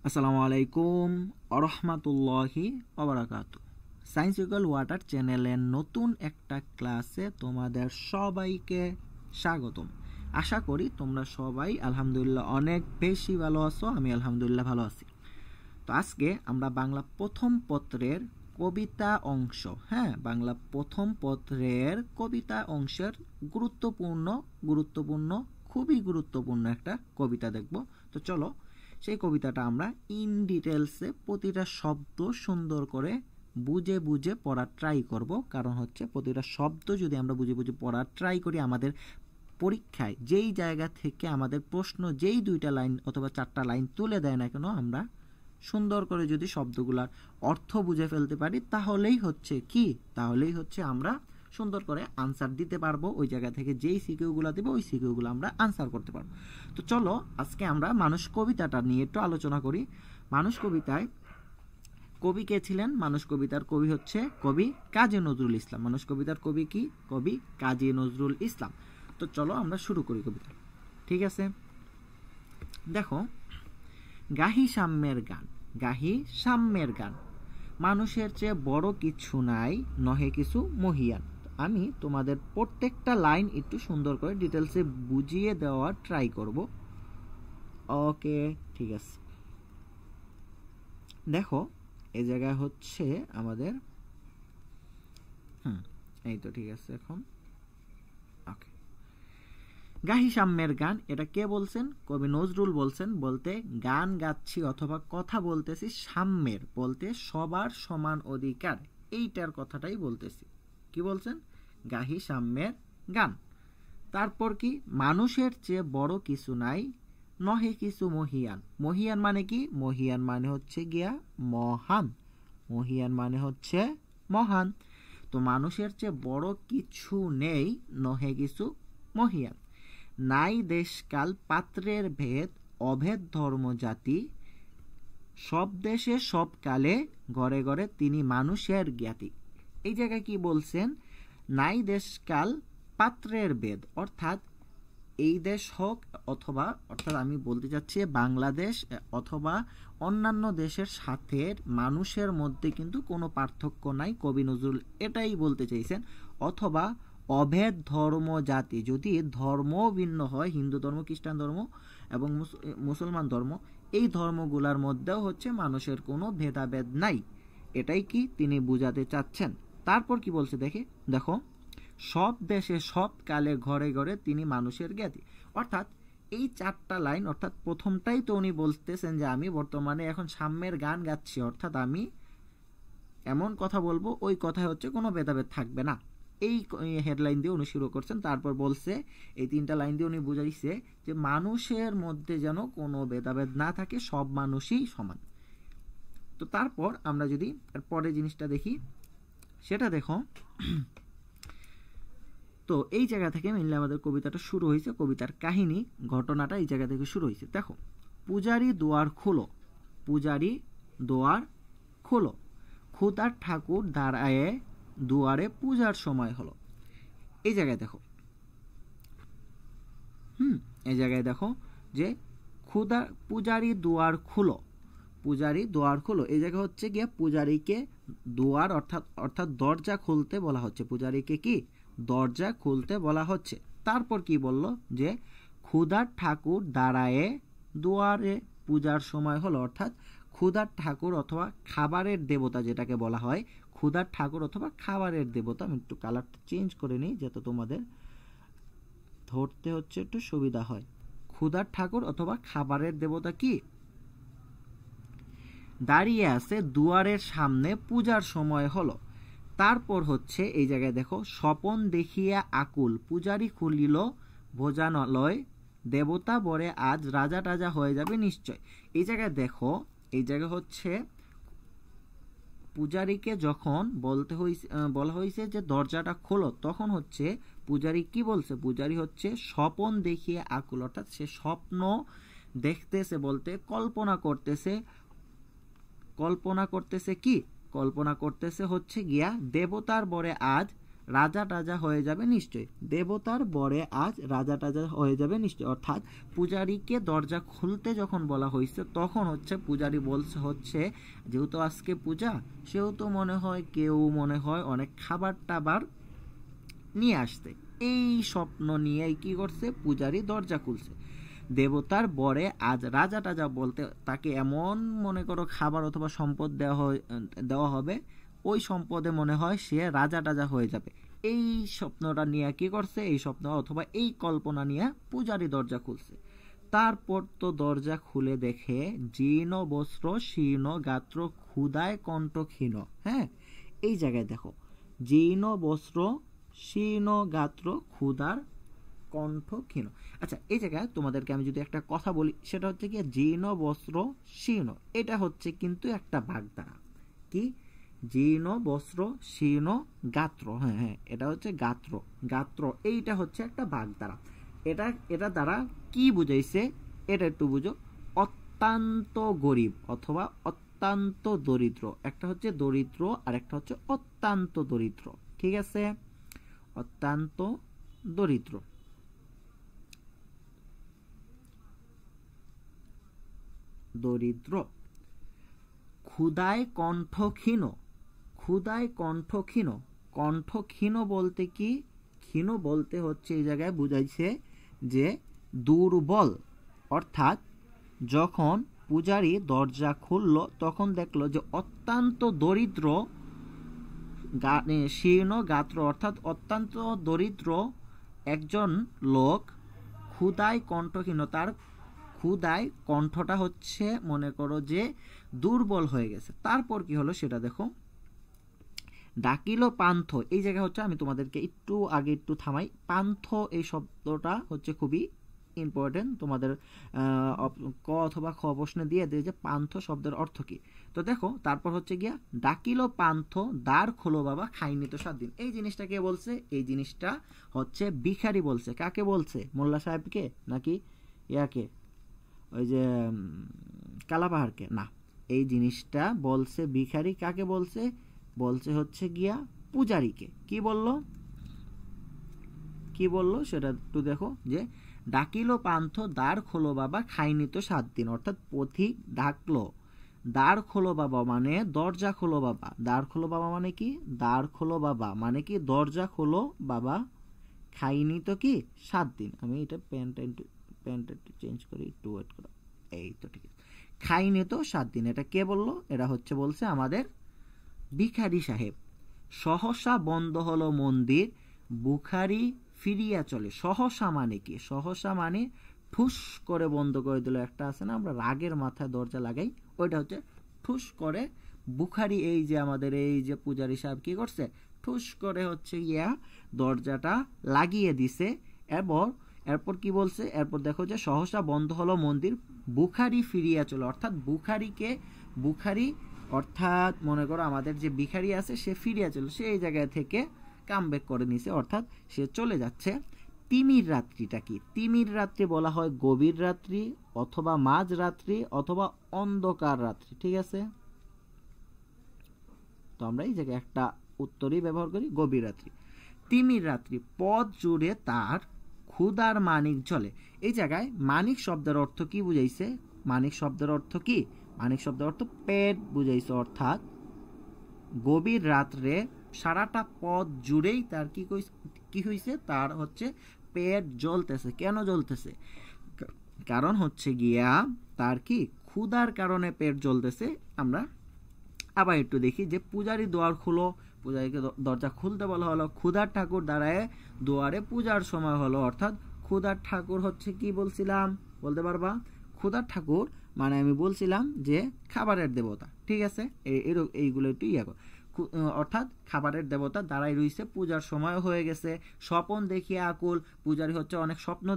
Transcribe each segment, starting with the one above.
আসসালামু আলাইকুম আরহামাতুল্লাহি ওয়াবারাকাতু। Science equal water চ্যানেলের নতুন একটা ক্লাসে তোমাদের সবাইকে স্বাগতম। আশা করি তোমরা সবাই আলহামদুলিল্লাহ অনেক বেশি ভালো আছো। আমি আলহামদুলিল্লাহ ভালো আছি। তো আজকে আমরা বাংলা প্রথম পত্রের কবিতা অংশ, বাংলা প্রথম পত্রের কবিতা অংশের খুবই গুরুত্বপূর্ণ একটা কবিতা দেখব। তো চলো সেই কবিতাটা আমরা ইন ডিটেলসে প্রতিটা শব্দ সুন্দর করে বুঝে বুঝে পড়ার ট্রাই করব। কারণ হচ্ছে প্রতিটা শব্দ যদি আমরা বুঝে বুঝে পড়ার ট্রাই করি, আমাদের পরীক্ষায় যেই জায়গা থেকে আমাদের প্রশ্ন যেই 2টা লাইন অথবা 4টা লাইন তুলে দেয় না কেন, আমরা সুন্দর করে যদি শব্দগুলার অর্থ বুঝে ফেলতে পারি তাহলেই হচ্ছে আমরা সুন্দর করে আনসার দিতে পারবো। ওই জায়গা থেকে যেই সিকিউগুলো দেবো ওই সিকিউগুলো আমরা আনসার করতে পারবো। তো চলো আজকে আমরা মানুষ কবিতাটা নিয়ে একটু আলোচনা করি। মানুষ কবিতায় কবি কে ছিলেন? মানুষ কবিতার কবি হচ্ছে কবি কাজী নজরুল ইসলাম। মানুষ কবিতার কবি কি? কবি কাজী নজরুল ইসলাম। তো চলো আমরা শুরু করি কবিতা। ঠিক আছে, দেখো, গাহি সাম্যের গান, মানুষের চেয়ে বড় কিছু নাই, নহে কিছু মহিয়ান। আমি তোমাদের প্রত্যেকটা লাইন একটু সুন্দর করে ডিটেলসে বুঝিয়ে দেওয়ার ট্রাই করব। ওকে, ঠিক আছে। দেখো এই জায়গায় হচ্ছে আমাদের এই তো ঠিক আছে। এখন ওকে, গাহি সাম্যের গান, এটা কে বলছেন? কবি নজরুল বলছেন। বলতে গান গাচ্ছি অথবা কথা বলতেছি সাম্যের, বলতে সবার সমান অধিকার, এইটার কথাটাই বলতেছি। কি বলছেন? গাহি সাম্যের গান। তারপর কি? মানুষের চেয়ে বড় কিছু নাই, নহে কিছু মহিয়ান। মহিয়ান মানে কি? মহিয়ান মানে হচ্ছে গিয়া মহান। মহিয়ান মানে হচ্ছে মহান। তো মানুষের চেয়ে বড় কিছু নেই, নহে কিছু মহিয়ান। নাই দেশকাল পাত্রের ভেদ, অভেদ ধর্ম জাতি, সব দেশে সব কালে, ঘরে ঘরে তিনি মানুষের জ্ঞাতি। এই জায়গায় কি বলছেন? নাই দেশকাল পাত্রের ভেদ, অর্থাৎ এই দেশ হোক অথবা, অর্থাৎ আমি বলতে চাচ্ছি বাংলাদেশ অথবা অন্যান্য দেশের সাথে মানুষের মধ্যে কিন্তু কোনো পার্থক্য নাই। কবি নজরুল এটাই বলতে চাইছেন। অথবা অভেদ ধর্ম জাতি, যদি ধর্ম ভিন্ন হয়, হিন্দু ধর্ম, খ্রিস্টান ধর্ম এবং মুসলমান ধর্ম, এই ধর্মগুলোর মধ্যেও হচ্ছে মানুষের কোনো ভেদাভেদ নাই। এটাই কি তিনি বুঝাতে চাচ্ছেন। তারপর কি বলছে দেখো, সব দেশে সব কালে, ঘরে ঘরে তিনি মানুষের জ্ঞাতি। অর্থাৎ এই 4টা লাইন, অর্থাৎ প্রথমটাই তো উনি বলতেছেন যে আমি বর্তমানে এখন সাম্যের গান গাচ্ছি, অর্থাৎ আমি এমন কথা বলবো ওই কথায় হচ্ছে কোনো ভেদাভেদ থাকবে না। এই হেডলাইন দিয়ে উনি শুরু করছেন। তারপর বলছে, এই 3টা লাইন দিয়ে উনি বুঝাইছে যে মানুষের মধ্যে যেন কোনো ভেদাভেদ না থাকে, সব মানুষই সমান। তো তারপর আমরা যদি পরের জিনিসটা দেখি, সেটা দেখো। তো এই জায়গা থেকে মেনলি আমাদের কবিতাটা শুরু হয়েছে। কবিতার কাহিনী, ঘটনাটা এই জায়গা থেকে শুরু হয়েছে। দেখো, পূজারি দুয়ার খোলো, খুদার ঠাকুর দাঁড়ায়ে দুয়ারে, পূজার সময় হলো। এই জায়গায় দেখো, এই জায়গায় দেখো যে পূজারি দুয়ার খুলো, এই জায়গা হচ্ছে গিয়ে পূজারীকে দুয়ার অর্থাৎ দরজা খুলতে বলা হচ্ছে। পূজারীকে কি? দরজা খুলতে বলা হচ্ছে। তারপর কি বলল? যে খুদার ঠাকুর দাঁড়ায়ে দুয়ারে, পূজার সময় হলো। অর্থাৎ খুদার ঠাকুর অথবা খাবারের দেবতা, যেটাকে বলা হয় খুদার ঠাকুর অথবা খাবারের দেবতা। আমি একটু কালারটা চেঞ্জ করে নিই যাতে তোমাদের ধরতে হচ্ছে একটু সুবিধা হয়। খুদার ঠাকুর অথবা খাবারের দেবতা কি? দাঁড়িয়ে আছে দুয়ারের সামনে, পূজার সময় হলো। তারপর হচ্ছে এই জায়গায় দেখো, স্বপন দেখিয়া আকুল, পূজারি খুলিল ভোজনালয়, দেবতা বরে আজ রাজা টাজা হয়ে যাবে নিশ্চয়। এই জায়গায় দেখো, এই জায়গায় হচ্ছে পূজারীকে যখন বলা হয়েছে যে দরজাটা খোলো, তখন হচ্ছে পূজারী কি বলছে? পূজারী হচ্ছে স্বপন দেখিয়ে আকুল, অর্থাৎ সে স্বপ্ন দেখতেছে, বলতে কল্পনা করতেছে কি? কল্পনা করতেছে হচ্ছে গিয়া দেবতার বরে আজ রাজা টাজা হয়ে যাবে নিশ্চয়। দেবতার বরে আজ রাজা টাজা হয়ে যাবে নিশ্চয়, অর্থাৎ পূজারীকে দরজা খুলতে যখন বলা হয়েছে তখন হচ্ছে পূজারী বলছে হচ্ছে যেহেতু আজকে পূজা সেহেতু মনে হয় অনেক খাবার টাবার নিয়ে আসতে। এই স্বপ্ন নিয়ে কি করছে পূজারী দরজা খুলছে। দেবতার বরে আজ রাজা টাজা বলতে তাকে এমন মনে করো খাবার অথবা সম্পদ দেওয়া হবে, ওই সম্পদে মনে হয় সে রাজা টাজা হয়ে যাবে। এই স্বপ্নটা নিয়ে কি করছে, এই স্বপ্ন অথবা এই কল্পনা নিয়ে পূজারী দরজা খুলছে। তারপর তো দরজা খুলে দেখে জীর্ণ বস্ত্র শীর্ণ গাত্র ক্ষুধায় কণ্ঠ ক্ষীণ। হ্যাঁ, এই জায়গায় দেখো জীর্ণ বস্ত্র শীর্ণ গাত্র ক্ষুধার কণ্ঠ ক্ষীণ। আচ্ছা, এই জায়গায় তোমাদেরকে আমি যদি একটা কথা বলি সেটা হচ্ছে কি জীর্ণ বস্ত্র শীর্ণ, এটা হচ্ছে কিন্তু একটা বাগধারা। কি জীর্ণ বস্ত্র শীর্ণ গাত্র, হ্যাঁ এটা হচ্ছে গাত্র এইটা হচ্ছে একটা বাগধারা। এটা দ্বারা কি বুঝাইছে এটা একটু বুঝো। অত্যন্ত গরিব অথবা অত্যন্ত দরিদ্র, একটা হচ্ছে দরিদ্র আর একটা হচ্ছে অত্যন্ত দরিদ্র। ঠিক আছে, অত্যন্ত দরিদ্র। ক্ষুধায় কণ্ঠ ক্ষীণ, কণ্ঠ ক্ষীণ বলতে কি, ক্ষীণ বলতে হচ্ছে এই জায়গায় বুঝাইছে যে দুর্বল। অর্থাৎ যখন পূজারী দরজা খুলল তখন দেখলো যে অত্যন্ত দরিদ্র শীর্ণ গাত্র অর্থাৎ অত্যন্ত দরিদ্র একজন লোক ক্ষুধায় কণ্ঠহীন, তার ক্ষুধায় কণ্ঠটা হচ্ছে মনে করো যে দুর্বল হয়ে গেছে। তারপর কি হলো সেটা দেখো। ডাকিল পান্থ, এই জায়গা হচ্ছে আমি তোমাদেরকে একটু আগে একটু থামাই। পান্থ এই শব্দটা হচ্ছে খুবই ইম্পর্টেন্ট, তোমাদের ক অথবা খ প্রশ্নে দিয়ে দেয় যে পান্থ শব্দের অর্থ কি। তো দেখো তারপর হচ্ছে গিয়া ডাকিল পান্থ দ্বার খোলো বাবা খাইনি তো 7 দিন। এই জিনিসটা কে বলছে, এই জিনিসটা হচ্ছে ভিখারি বলছে। কাকে বলছে, মোল্লা সাহেবকে নাকি ইয়াকে ওই যে কালাপাহাড়কে? না, এই জিনিসটা বলছে ভিখারি। কাকে বলছে, বলছে হচ্ছে গিয়া পূজারীকে। কি বললো সেটা একটু দেখো, যে ডাকিলো পান্থ দ্বার খোলো বাবা খাইনি তো 7 দিন। অর্থাৎ পথিক ডাকলো দ্বার খোলো বাবা মানে দরজা খোলো বাবা। দ্বার খোলো বাবা মানে কি, দ্বার খোলো বাবা মানে কি দরজা খোলো বাবা, খাইনি তো কি 7 দিন। আমি এটা প্যান্টটা একটু চেঞ্জ করি, একটু ওয়েট করো। এই তো ঠিক আছে, খাইনি তো 7 দিন। এটা কে বললো, এটা হচ্ছে বলছে আমাদের ভিখারি সাহেব। সহসা বন্ধ হলো মন্দির বুখারি ফিরিয়া চলে। সহসা মানে কি, সহসা মানে ঠুস করে বন্ধ করে দিল। একটা আছে না আমরা রাগের মাথায় দরজা লাগাই, ওইটা হচ্ছে ঠুস করে বুখারি। এই যে আমাদের এই যে পূজারী সাহেব কি করছে, ঠুস করে হচ্ছে ইয়া দরজাটা লাগিয়ে দিছে। এরপর কি বলছে, এরপর দেখো যে সহসা বন্ধ হলো মন্দির বুখারি ফিরিয়া চলে। অর্থাৎ বুখারি অর্থাৎ মনে করো আমাদের যে ভিখারি আছে সে ফিরিয়া চলে, সে এই জায়গা থেকে কামব্যাক করে নিছে, অর্থাৎ সে চলে যাচ্ছে। তিমির রাত্রিটা কি, তিমির রাত্রি বলা হয় গভীর রাত্রি অথবা মাঝ রাত্রি অথবা অন্ধকার রাত্রি। ঠিক আছে, তো আমরা এই জায়গায় একটা উত্তরই ব্যবহার করি, গভীর রাত্রি। তিমির রাত্রি পথ জুড়ে তার ক্ষুধার মানিক জ্বলে। এই জায়গায় মানিক শব্দের অর্থ কি বুঝাইছে, মানিক শব্দের অর্থ কি, মানিক শব্দের অর্থ পেট বুঝাইছে। অর্থাৎ গভীর রাত্রে সারাটা পথ জুড়েই তার কি হইছে, তার হচ্ছে পেট জ্বলতেছে। কেন জ্বলতেছে, কারণ হচ্ছে গিয়া তার কি ক্ষুধার কারণে পেট জ্বলতেছে। আমরা আবার একটু দেখি যে পূজারী দুয়ার খুলো, পূজারীকে দরজা খুলতে বলা হলো। ক্ষুধার ঠাকুর দাঁড়ায় দুয়ারে পূজার সময় হলো। অর্থাৎ ক্ষুধার ঠাকুর হচ্ছে কি বলছিলাম, বলতে পারবা? ক্ষুধার ঠাকুর মানে আমি বলছিলাম যে খাবারের দেবতা। ঠিক আছে, এইগুলো একটু অর্থাৎ খাবারের দেবতা দাঁড়াই রইছে, পূজার সময় হয়ে গেছে। স্বপন দেখিয়া আকুল, পূজারী হচ্ছে অনেক স্বপ্ন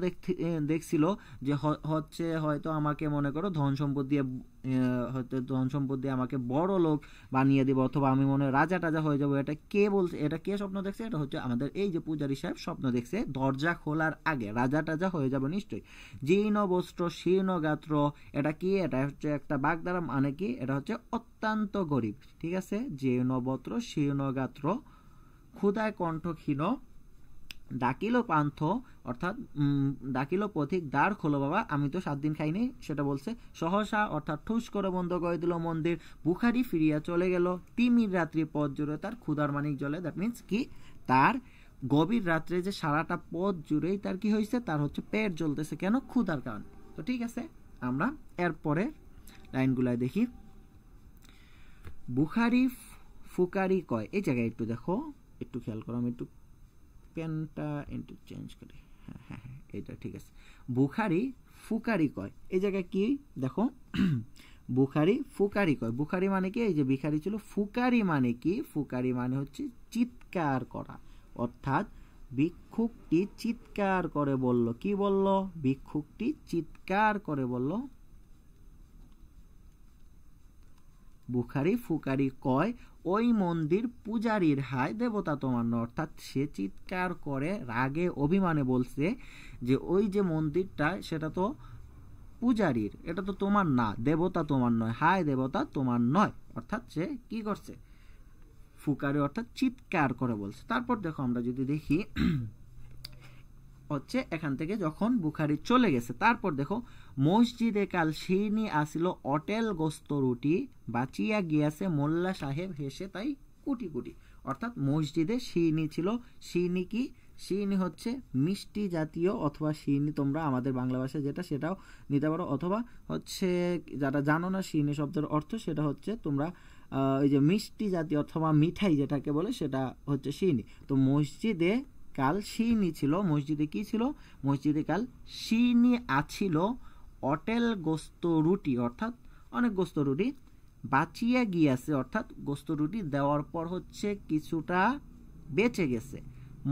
দেখছিল যে হচ্ছে হয়তো আমাকে মনে করো ধন সম্পদ দিয়ে আমাকে বড় লোক বানিয়ে দিব, অথবা আমি মনে রাজা টাজা হয়ে যাবো। এটা কে বলছে, এটা কে স্বপ্ন দেখছে, এটা হচ্ছে আমাদের এই যে পূজারী সাহেব স্বপ্ন দেখছে দরজা খোলার আগে রাজা টাজা হয়ে যাবে নিশ্চয়ই। জীর্ণ বস্ত্র শীর্ণ গাত্র, এটা কি, এটা হচ্ছে একটা বাগধারা। মানে কি, এটা হচ্ছে অত্যন্ত গরিব। ঠিক আছে, জীর্ণ বস্ত্র শীর্ণ গাত্র ক্ষুধায় কণ্ঠ ক্ষীণ, ডাকিল পান্থ অর্থাৎ ডাকিল পথিক, দ্বার খোলো বাবা, আমি তো 7 দিন খাইনি, সেটা বলছে। সহসা অর্থাৎ ঠুস করে বন্ধ করে দিল মন্দির, বুখারি ফিরিয়া চলে গেল, তিমির রাত্রি পথ জুড়ে তার ক্ষুধার মানিক জ্বলে। দ্যাট মিনস কি, তার গভীর রাত্রে যে সারাটা পথ জুড়েই তার কি হয়েছে, তার হচ্ছে পেট জ্বলতেছে, কেন, ক্ষুধার কারণে। তো ঠিক আছে, আমরা এরপরে লাইনগুলা দেখি। বুখারি ফুকারি কয়, এই জায়গায় একটু দেখো, একটু খেয়াল করো, আমি একটু পেনটা একটু চেঞ্জ করি। হ্যাঁ হ্যাঁ হ্যাঁ, এইটা ঠিক আছে। বুখারি ফুকারি কয়, এই জায়গায় কি দেখো, বুখারি ফুকারি কয়। বুখারি মানে কি, এই যে ভিখারি ছিল, ফুকারি মানে কি, ফুকারি মানে হচ্ছে চিৎকার করা, অর্থাৎ ভিক্ষুকটি চিৎকার করে বলল, কি বলল, ভিক্ষুকটি চিৎকার করে বলল। বুখারি ফুকারি কয়, ওই মন্দির পূজারীর হায়, দেবতা তোমার নয়। অর্থাৎ সে চিৎকার করে রাগে অভিমানে বলছে যে ওই যে মন্দিরটা সেটা তো পূজারীর, এটা তো তোমার না, দেবতা তোমার নয়, হায় দেবতা তোমার নয়। অর্থাৎ সে কি করছে, ফুকারি অর্থাৎ চিৎকার করে বলছে। তারপর দেখো আমরা যদি দেখি হচ্ছে এখান থেকে যখন বুখারি চলে গেছে, তারপর দেখো, মসজিদে কাল শিরনি আসিল অটেল গোস্ত রুটি, বাঁচিয়া গিয়াছে মোল্লা সাহেব হেসে তাই কুটি কুটি। অর্থাৎ মসজিদে শিরনি ছিল। শিরনি কি, শিরনি হচ্ছে মিষ্টি জাতীয়, অথবা শিরনি তোমরা আমাদের বাংলা ভাষায় যেটা সেটাও নিতে পারো, অথবা হচ্ছে যারা জানো না শিরনি শব্দের অর্থ, সেটা হচ্ছে তোমরা ওই যে মিষ্টি জাতীয় অথবা মিঠাই যেটাকে বলে সেটা হচ্ছে শিরনি। তো মসজিদে কাল শিরনি ছিল, মসজিদে কি ছিল, মসজিদে কাল শিরনি আছিল অটেল গোস্ত রুটি, অর্থাৎ অনেক গোস্ত রুটি, বাঁচিয়া গিয়াছে অর্থাৎ গোস্ত রুটি দেওয়ার পর হচ্ছে কিছুটা বেঁচে গেছে,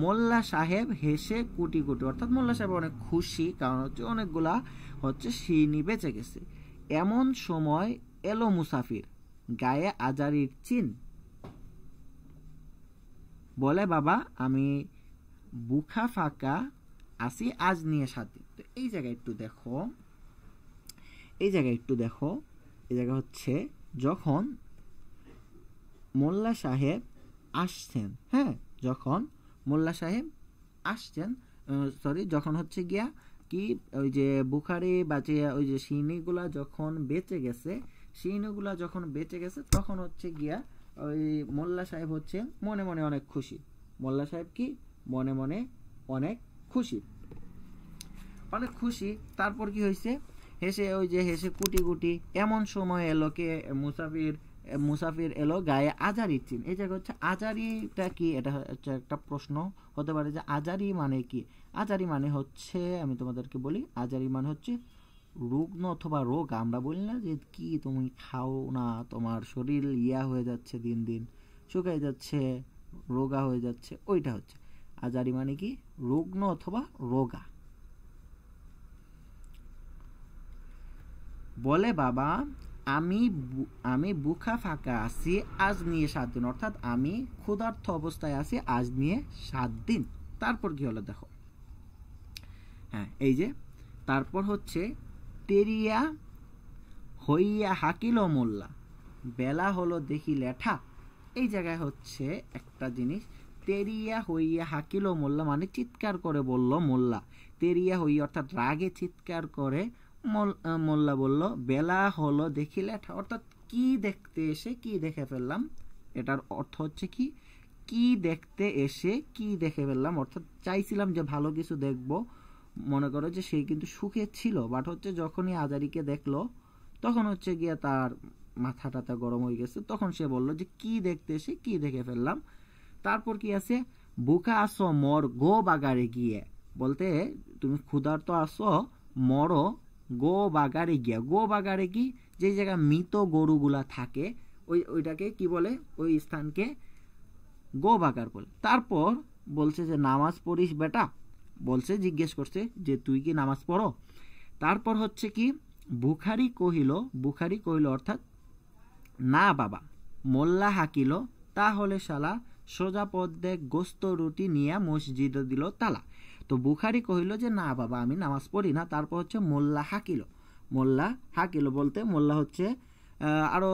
মোল্লা সাহেব হেসে কুটি কুটি, অর্থাৎ মোল্লা সাহেব অনেক খুশি, কারণ হচ্ছে অনেকগুলা হচ্ছে শিরনি বেঁচে গেছে। এমন সময় এলো মুসাফির, গায়ে আজারির চিন, বলে বাবা আমি বুখা ফাঁকা আসি আজ নিয়ে 7 দিন। তো এই জায়গায় একটু দেখো, এই জায়গায় একটু দেখো, এই জায়গা হচ্ছে যখন মোল্লা সাহেব আসছেন, হ্যাঁ যখন মোল্লা সাহেব আসছেন, সরি যখন হচ্ছে গিয়া কি ওই যে বুখারি বাঁচে, ওই যে শিরনিগুলা যখন বেঁচে গেছে, শিরনিগুলা যখন বেঁচে গেছে তখন হচ্ছে গিয়া ওই মোল্লা সাহেব হচ্ছে মনে মনে অনেক খুশি। মোল্লা সাহেব কি মনে মনে অনেক খুশি, অনেক খুশি। তারপর কি হয়েছে, হেসে ওই যে হেসে কুটি কুটি, এমন সময় এলো কে মুসাফির, মুসাফির এলো গায়ে আজারির চিন। এই জায়গা হচ্ছে আজারিটা কি, এটা হচ্ছে একটা প্রশ্ন হতে পারে যে আজারি মানে কি। আজারি মানে হচ্ছে, আমি তোমাদেরকে বলি, আজারি মানে হচ্ছে রুগ্ন অথবা রোগ। আমরা বলি না যে কি তুমি খাও না, তোমার শরীর ইয়া হয়ে যাচ্ছে, দিন দিন শুকিয়ে যাচ্ছে, রোগা হয়ে যাচ্ছে, ওইটা হচ্ছে আজারি মানে কি, রুগ্ন অথবা রোগা। বলে বাবা আমি বুখা ফাঁকা আছি আজ নিয়ে 7 দিন, অর্থাৎ আমি ক্ষুধার্ত অবস্থায় আছি আজ নিয়ে 7 দিন। তারপর কি হলো দেখো, হ্যাঁ এই যে তারপর হচ্ছে তেরিয়া হইয়া হাকিল মোল্লা, বেলা হলো দেখি লেঠা। এই জায়গায় হচ্ছে একটা জিনিস, তেরিয়া হইয়া হাকিল মোল্লা মানে চিৎকার করে বলল মোল্লা, তেরিয়া হইয়া অর্থাৎ রাগে চিৎকার করে মোল্লা বলল বেলা হলো দেখি লেঠা, অর্থাৎ কি দেখতে এসে কি দেখে ফেললাম। এটার অর্থ হচ্ছে কি, কি দেখতে এসে কি দেখে ফেললাম, অর্থাৎ চাইছিলাম যে ভালো কিছু দেখব, মনে করো যে সে কিন্তু সুখে ছিল, বাট হচ্ছে যখনই আজারিকে দেখলো তখন হচ্ছে গিয়া তার মাথাটা গরম হয়ে গেছে, তখন সে বলল যে কি দেখতে এসে কি দেখে ফেললাম। তারপর কি আছে, বুকা আসো মর গো বাগারে গিয়ে, বলতে তুমি ক্ষুধার্ত আসো মরো গো বাগারে গিয়া। গো বাগারে কি, যে জায়গায় মৃত গরুগুলা থাকে ওইটাকে কি বলে, ওই স্থানকে গো বাগার বলে। তারপর বলছে যে নামাজ পড়িস বেটা, বলছে জিজ্ঞেস করছে যে তুই কি নামাজ পড়ো। তারপর হচ্ছে কি বুখারি কহিল অর্থাৎ না বাবা। মোল্লা হাকিল তাহলে শালা সোজা পথ দেখ গোস্ত রুটি নিয়ে মসজিদে দিল তালা। তো বুখারি কহিল যে না বাবা আমি নামাজ পড়ি না। তারপর হচ্ছে মোল্লা হাকিল বলতে মোল্লা হচ্ছে আরো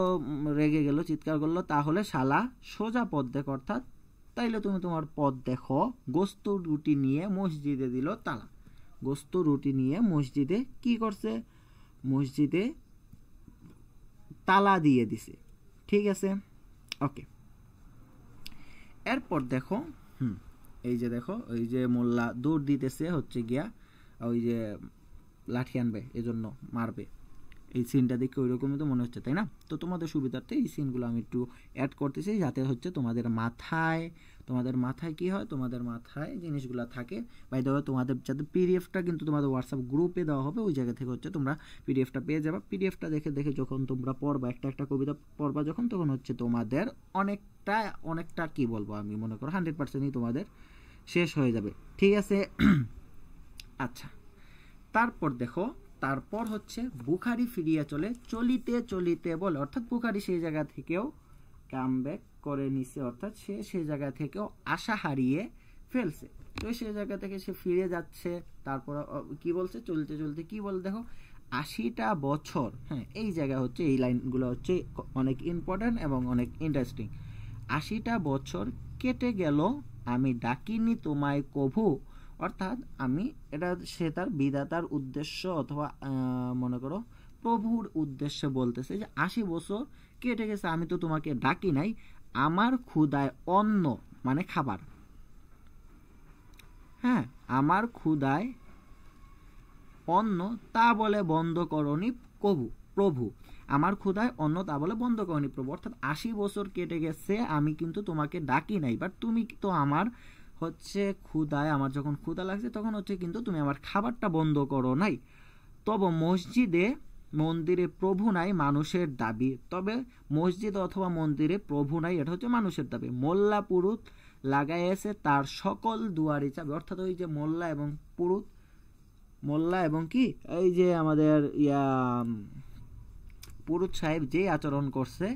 রেগে গেল, চিৎকার করলো তাহলে শালা সোজা পথ দেখ, অর্থাৎ তাইলে তুমি তোমার পথ দেখো। গোস্ত রুটি নিয়ে মসজিদে দিল তালা। গোস্ত রুটি নিয়ে মসজিদে কি করছে? মসজিদে তালা দিয়ে দিছে। ঠিক আছে, ওকে। এরপর দেখো, এই যে দেখো, ওই যে মোল্লা দৌড় দিতেছে হচ্ছে গিয়া ওই যে লাঠি আনবে, এজন্য মারবে। এই সিনটা দেখে ওই রকমই তো মনে হচ্ছে, তাই না? তো তোমাদের সুবিধার্থে এই সিনগুলো আমি একটু অ্যাড করতেছি, যাতে হচ্ছে তোমাদের মাথায় কি হয়, তোমাদের মাথায় জিনিসগুলো থাকে। বাই দ্য ওয়ে, তোমাদের যাতে পিডিএফটা কিন্তু তোমাদের হোয়াটসঅ্যাপ গ্রুপে দেওয়া হবে, ওই জায়গা থেকে হচ্ছে তোমরা পিডিএফটা পেয়ে যাবে। পিডিএফটা দেখে যখন তোমরা পড়বা, একটা কবিতা পড়বা যখন, তখন হচ্ছে তোমাদের অনেকটা কি বলবো আমি, মনে করো 100%ই তোমাদের শেষ হয়ে যাবে। ঠিক আছে। আচ্ছা, তারপর দেখো, তারপর হচ্ছে বুখারী ফিরিয়া চলিতে বলে, অর্থাৎ বুখারী সেই জায়গা থেকেও কামব্যাক করে নিছে, অর্থাৎ সে সেই জায়গা থেকেও আশা হারিয়ে ফেলছে। তো সেই জায়গা থেকে সে ফিরে যাচ্ছে। তারপর কি বলছে? চলতে কি বল দেখো, 80টা বছর। হ্যাঁ, এই জায়গা হচ্ছে, এই লাইনগুলো হচ্ছে অনেক ইম্পর্টেন্ট এবং অনেক ইন্টারেস্টিং। 80টা বছর কেটে গেল, আমি ডাকিনি তোমায় কভু। অর্থাৎ সে তার বিধাতার উদ্দেশ্য অথবা মনে করো প্রভুর উদ্দেশ্যে বলতেছে যে 80 বছর কেটে গেছে, আমি তো তোমাকে ডাকি নাই। আমার ক্ষুধায় অন্ন, মানে খাবার, হ্যাঁ, আমার ক্ষুধায় অন্ন তা বলে বন্ধ করনি প্রভু। আমার ক্ষুধায় অন্ন তা বলে বন্ধ করনি প্রভু। অর্থাৎ 80 বছর কেটে গেছে, আমি কিন্তু তোমাকে ডাকি নাই, বাট তুমি তো আমার হচ্ছে ক্ষুধায়, আমার যখন ক্ষুধা লাগছে তখন হচ্ছে কিন্তু তুমি আমার খাবারটা বন্ধ করো নাই। তবে মন্দিরে প্রভু নাই, মানুষের দাবি। তবে মসজিদ অথবা মন্দিরে প্রভু নাই, এটা হচ্ছে মানুষের দাবি। মোল্লা পুরুত লাগাইছে তার সকল দুয়ারি চাবি। অর্থাৎ ওই যে মোল্লা এবং কি এই যে আমাদের পুরুত সাহেব যে আচরণ করছে,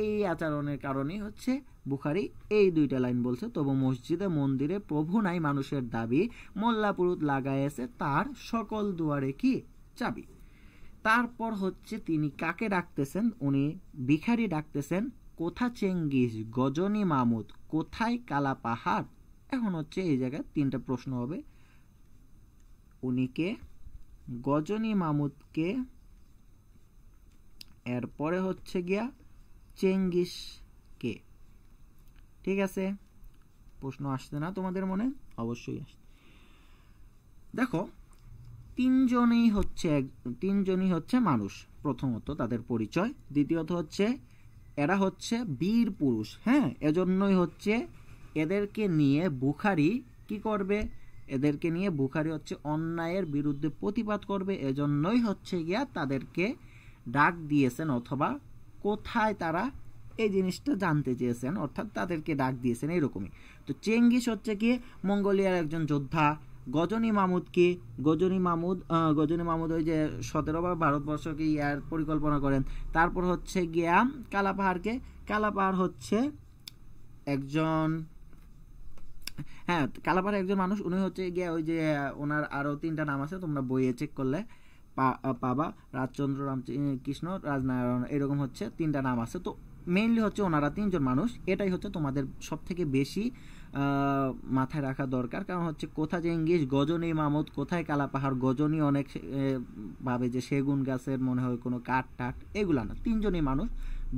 এই আচরণের কারণেই হচ্ছে বুখারী এই দুইটা লাইন বলছে। তবু মসজিদে মন্দিরে প্রভু নাই, মানুষের দাবি। মোল্লা পুরুত লাগাইছে তার সকল দুয়ারে কি চাবি। তারপর হচ্ছে তিনি কাকে ডাকতেছেন? উনি ভিখারি ডাকতেছেন। কোথা চেঙ্গিস, গজনী মামুদ, কোথায় কালা পাহাড়? এখন হচ্ছে এই জায়গায় 3টা প্রশ্ন হবে। উনি কে? গজনী মামুদ কে? এরপরে হচ্ছে গিয়া চেঙ্গিস কে? ঠিক আছে, প্রশ্ন আসছে না তোমাদের মনে? অবশ্যই আসছে। দেখো, তিনজনই হচ্ছে মানুষ। প্রথমত তাদের পরিচয়, দ্বিতীয়ত হচ্ছে এরা হচ্ছে বীর পুরুষ। হ্যাঁ, এজন্যই হচ্ছে এদেরকে নিয়ে বুখারী কি করবে? এদেরকে নিয়ে বুখারী হচ্ছে অন্যায়ের বিরুদ্ধে প্রতিবাদ করবে। এজন্যই হচ্ছে গিয়া তাদেরকে ডাক দিয়েছেন, অথবা কোথায় তারা এই জিনিসটা জানতে চেয়েছেন, অর্থাৎ তাদেরকে ডাক দিয়েছেন এরকমই। তো চেঙ্গিস হচ্ছে কি মঙ্গোলিয়ার একজন যোদ্ধা। গজনী মামুদ কি? গজনী মামুদ ওই যে 17 বার ভারতবর্ষকে ইয়ার পরিকল্পনা করেন। তারপর হচ্ছে গিয়া কালাপাহাড়কে, কালাপাহাড় হচ্ছে একজন, হ্যাঁ, কালাপাহাড় একজন মানুষ। উনি হচ্ছে গিয়া ওই যে ওনার আরো 3টা নাম আছে, তোমরা বইয়ে চেক করলে পাবা। রাজচন্দ্র, রামকৃষ্ণ, রাজনারায়ণ, এরকম হচ্ছে 3টা নাম আছে। তো মেইনলি হচ্ছে ওনারা 3জন মানুষ। এটাই হচ্ছে তোমাদের সব থেকে বেশি মাথায় রাখা দরকার। কারণ হচ্ছে কোথা চেঙ্গিস, গজনী মামুদ, কোথায় কালাপাহাড়। গজনী অনেক ভাবে যে সেগুন গাছের মনে হয় কোনো কাঠ টাট, এগুলা না। 3জনই মানুষ।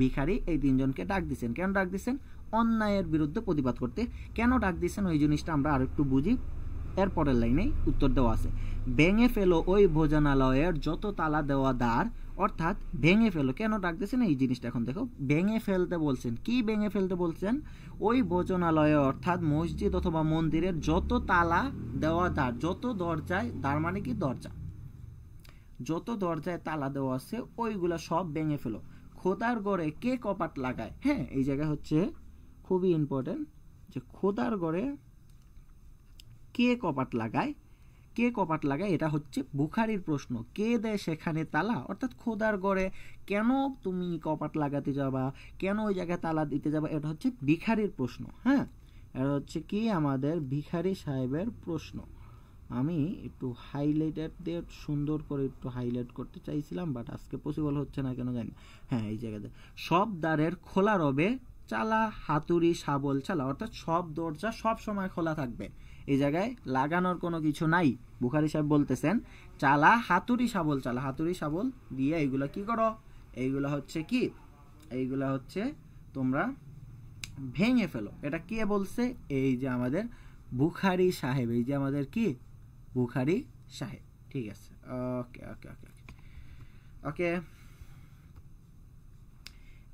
ভিখারি এই 3জনকে ডাক দিচ্ছেন। কেন ডাক দিচ্ছেন? অন্যায়ের বিরুদ্ধে প্রতিবাদ করতে। কেন ডাক দিচ্ছেন ওই জিনিসটা আমরা আরেকটু বুঝি। এরপরের লাইনেই উত্তর দেওয়া আছে। ভেঙে ফেলো ওই ভোজনালয়ের যত তালা দেওয়া দ্বার। অর্থাৎ ভেঙে ফেলো। কেন ডাক দিয়েছেন এই জিনিসটা এখন দেখো। ভেঙে ফেলতে বলছেন। কি ভেঙে ফেলতে বলছেন? ওই ভোজনালয়ে, অর্থাৎ মসজিদ অথবা মন্দিরের যত তালা দেওয়া দ্বার, যত দরজায়, দ্বার মানে কি দরজা, যত দরজায় তালা দেওয়া আছে ওইগুলা সব ভেঙে ফেলো। খোদার ঘরে কে কপাট লাগায়? হ্যাঁ, এই জায়গায় হচ্ছে খুবই ইম্পর্টেন্ট যে খোদার ঘরে কে কপাট লাগায়। কে কপাট লাগায় এটা হচ্ছে বুখারীর প্রশ্ন। কে দেয় সেখানে তালা? অর্থাৎ খোদার ঘরে কেন তুমি কপাট লাগাতে যাবা, কেন ওই জায়গায় তালা দিতে যাবা, এটা হচ্ছে ভিখারীর প্রশ্ন। হ্যাঁ, এটা হচ্ছে কি আমাদের ভিখারী সাহেবের প্রশ্ন। আমি একটু হাইলাইটার দিয়ে সুন্দর করে একটু হাইলাইট করতে চাইছিলাম, বাট আজকে পসিবল হচ্ছে না কেন জানি। হ্যাঁ, এই জায়গাতে সব দ্বারের খোলা রবে চালা হাতুড়ি শাবল চালা, অর্থাৎ সব দরজা সব সময় খোলা থাকবে, এই জায়গায় লাগানোর কোনো কিছু নাই। বুখারী সাহেব বলতেছেন চালা হাতুড়ি শাবল চালা, হাতুড়ি শাবল দিয়ে এইগুলা কি করো, এইগুলা হচ্ছে কি, এইগুলা হচ্ছে তোমরা ভেঙে ফেলো। এটা কে বলছে? এই যে আমাদের বুখারী সাহেব, এই যে আমাদের কি বুখারী সাহেব। ঠিক আছে, ওকে ওকে ওকে ওকে।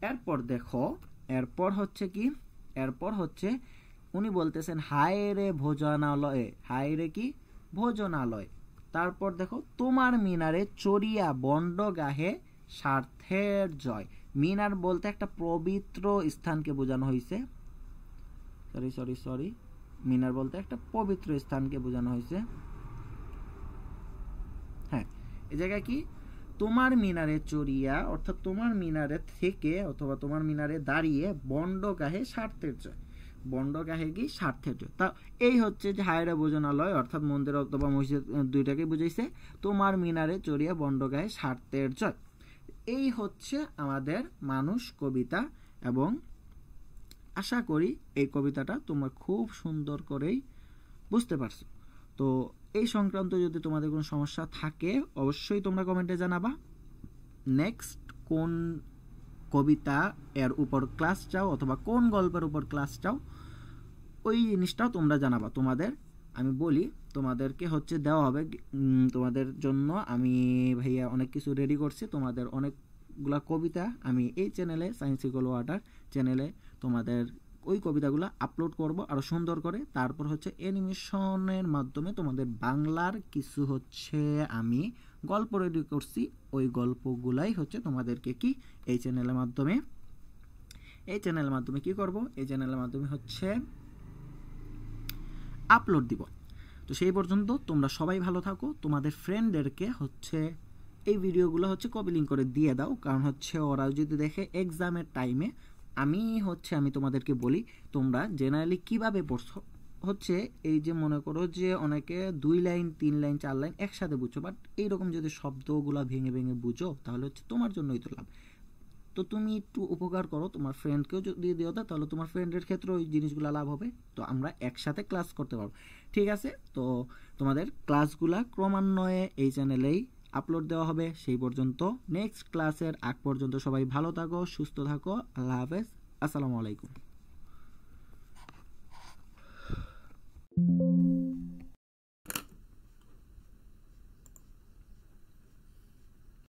এরপর দেখো, এরপর হচ্ছে কি, এরপর হচ্ছে উনি বলতেছেন হায় রে ভোজনালয়ে, হায় রে কি ভোজনালয়। তারপর দেখো তোমার মিনারে চড়িয়া বন্ড গাহে স্বার্থের জয়। মিনার বলতে একটা পবিত্র স্থানকে বোঝানো হয়েছে, সরি সরি সরি, মিনার বলতে একটা পবিত্র স্থানকে বোঝানো হয়েছে। হ্যাঁ, এই জায়গায় কি তোমার মিনারে চড়িয়া, অর্থাৎ তোমার মিনারে থেকে অথবা তোমার মিনারে দাঁড়িয়ে বন্ড গাহে স্বার্থের জয়, বন্ড গাহে কি স্বার্থের জয়। তা এই হচ্ছে যে হায়রা ভোজনালয়, অর্থাৎ মন্দির অথবা মসজিদ দুইটাকে বুঝাইছে। তোমার মিনারে চড়িয়া বন্ড গাহে স্বার্থের জয়, এই হচ্ছে আমাদের মানুষ কবিতা। এবং আশা করি এই কবিতাটা তোমরা খুব সুন্দর করেই বুঝতে পারছো। তো এই সংক্রান্ত যদি তোমাদের কোনো সমস্যা থাকে অবশ্যই তোমরা কমেন্টে জানাবা। নেক্সট কোন কবিতা এর উপর ক্লাস চাও অথবা কোন গল্পের উপর ক্লাস চাও ওই জিনিসটাও তোমরা জানাবা। তোমাদের আমি বলি তোমাদেরকে হচ্ছে দেওয়া হবে, তোমাদের জন্য আমি ভাইয়া অনেক কিছু রেডি করছি। তোমাদের অনেকগুলা কবিতা আমি এই চ্যানেলে সায়েন্স ইকুয়াল ওয়াটার চ্যানেলে তোমাদের ওই কবিতাগুলো আপলোড করব আরও সুন্দর করে। তারপর হচ্ছে অ্যানিমেশনের মাধ্যমে তোমাদের বাংলার কিছু হচ্ছে আমি গল্প রেডি করছি, ওই গল্পগুলাই হচ্ছে তোমাদেরকে কি এই চ্যানেলের মাধ্যমে কি করব, এই চ্যানেলের মাধ্যমে হচ্ছে আপলোড দিব। তো সেই পর্যন্ত তোমরা সবাই ভালো থাকো, তোমাদের ফ্রেন্ডদেরকে হচ্ছে এই ভিডিওগুলো হচ্ছে কপি লিঙ্ক করে দিয়ে দাও, কারণ হচ্ছে ওরা যদি দেখে এক্সামের টাইমে আমি তোমাদেরকে বলি তোমরা জেনারেলি কিভাবে পড়ছো। হচ্ছে এই যে মনে করো যে অনেকে 2 লাইন 3 লাইন 4 লাইন একসাথে বুঝছো, বাট এইরকম যদি শব্দগুলো ভেঙে ভেঙে বুঝো তাহলে হচ্ছে তোমার জন্যই তো লাভ। তো তুমি একটু উপকার করো, তোমার ফ্রেন্ডকেও যদি দিও দাও তাহলে তোমার ফ্রেন্ডের ক্ষেত্রে ওই জিনিসগুলো লাভ হবে। তো আমরা একসাথে ক্লাস করতে পারবো, ঠিক আছে? তো তোমাদের ক্লাসগুলা ক্রমান্বয়ে এই চ্যানেলেই আপলোড দেওয়া হবে। সেই পর্যন্ত নেক্সট ক্লাসের আগ পর্যন্ত সবাই ভালো থাকো, সুস্থ থাকো। আল্লাহ হাফেজ, আসসালামু আলাইকুম।